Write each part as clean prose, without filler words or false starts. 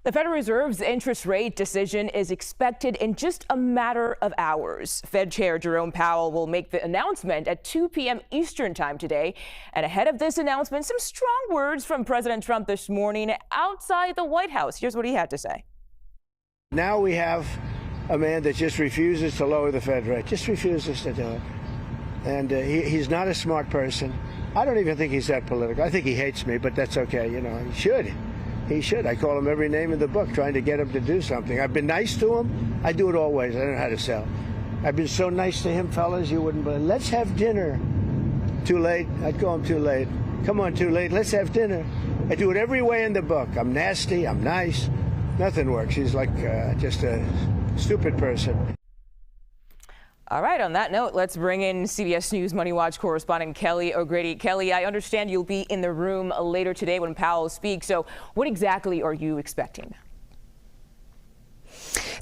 The Federal Reserve's interest rate decision is expected in just a matter of hours. Fed Chair Jerome Powell will make the announcement at 2 p.m. Eastern time today. And ahead of this announcement, some strong words from President Trump this morning outside the White House. Here's what he had to say. Now we have a man that just refuses to lower the Fed rate, just refuses to do it. And he's not a smart person. I don't even think he's that political. I think he hates me, but that's okay. You know, he should. He should. I call him every name in the book, trying to get him to do something. I've been nice to him. I do it always. I don't know how to sell. I've been so nice to him, fellas, you wouldn't believe. Let's have dinner. Too late? I'd call him too late. Come on, too late. Let's have dinner. I do it every way in the book. I'm nasty. I'm nice. Nothing works. He's like just a stupid person. All right, on that note, let's bring in CBS News MoneyWatch correspondent Kelly O'Grady. Kelly, I understand you'll be in the room later today when Powell speaks. So what exactly are you expecting?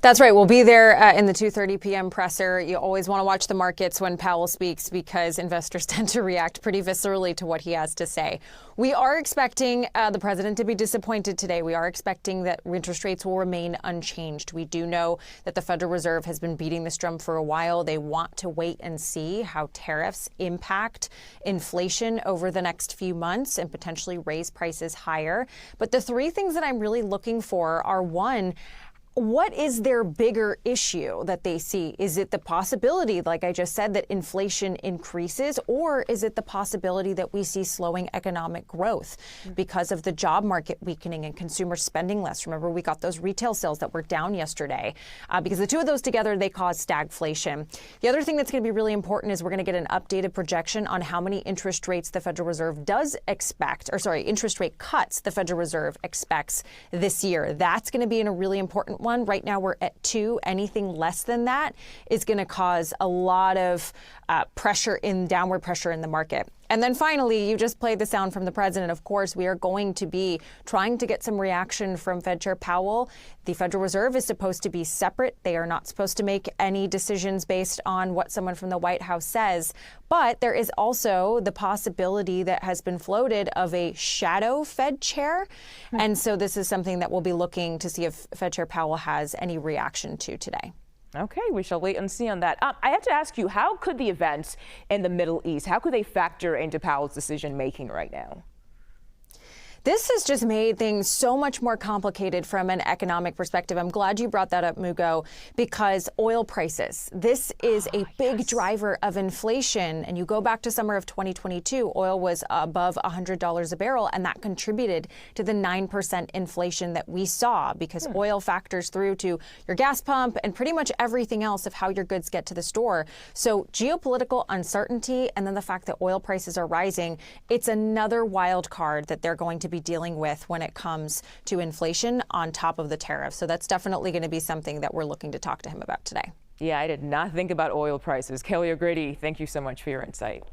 That's right. We'll be there in the 2:30 p.m. presser. You always want to watch the markets when Powell speaks because investors tend to react pretty viscerally to what he has to say. We are expecting the president to be disappointed today. We are expecting that interest rates will remain unchanged. We do know that the Federal Reserve has been beating this drum for a while. They want to wait and see how tariffs impact inflation over the next few months and potentially raise prices higher. But the three things that I'm really looking for are, one, what is their bigger issue that they see? Is it the possibility, like I just said, that inflation increases, or is it the possibility that we see slowing economic growth because of the job market weakening and consumer spending less? Remember, we got those retail sales that were down yesterday because the two of those together, they cause stagflation. The other thing that's going to be really important is we're going to get an updated projection on how many interest rates the Federal Reserve does expect, or sorry, interest rate cuts the Federal Reserve expects this year. That's going to be a really important one. Right now we're at 2. Anything less than that is going to cause a lot of downward pressure in the market. And then finally, you just played the sound from the president. Of course, we are going to be trying to get some reaction from Fed Chair Powell. The Federal Reserve is supposed to be separate. They are not supposed to make any decisions based on what someone from the White House says. But there is also the possibility that has been floated of a shadow Fed chair. And so this is something that we'll be looking to see if Fed Chair Powell has any reaction to today. Okay, we shall wait and see on that. I have to ask you, how could the events in the Middle East, how could they factor into Powell's decision making right now? This has just made things so much more complicated from an economic perspective. I'm glad you brought that up, Mugo, because oil prices, this is a big driver of inflation. And you go back to summer of 2022, oil was above $100 a barrel, and that contributed to the 9% inflation that we saw because oil factors through to your gas pump and pretty much everything else of how your goods get to the store. So geopolitical uncertainty and then the fact that oil prices are rising, it's another wild card that they're going to be dealing with when it comes to inflation on top of the tariffs. So that's definitely going to be something that we're looking to talk to him about today. Yeah, I did not think about oil prices. Kelly O'Grady, thank you so much for your insight.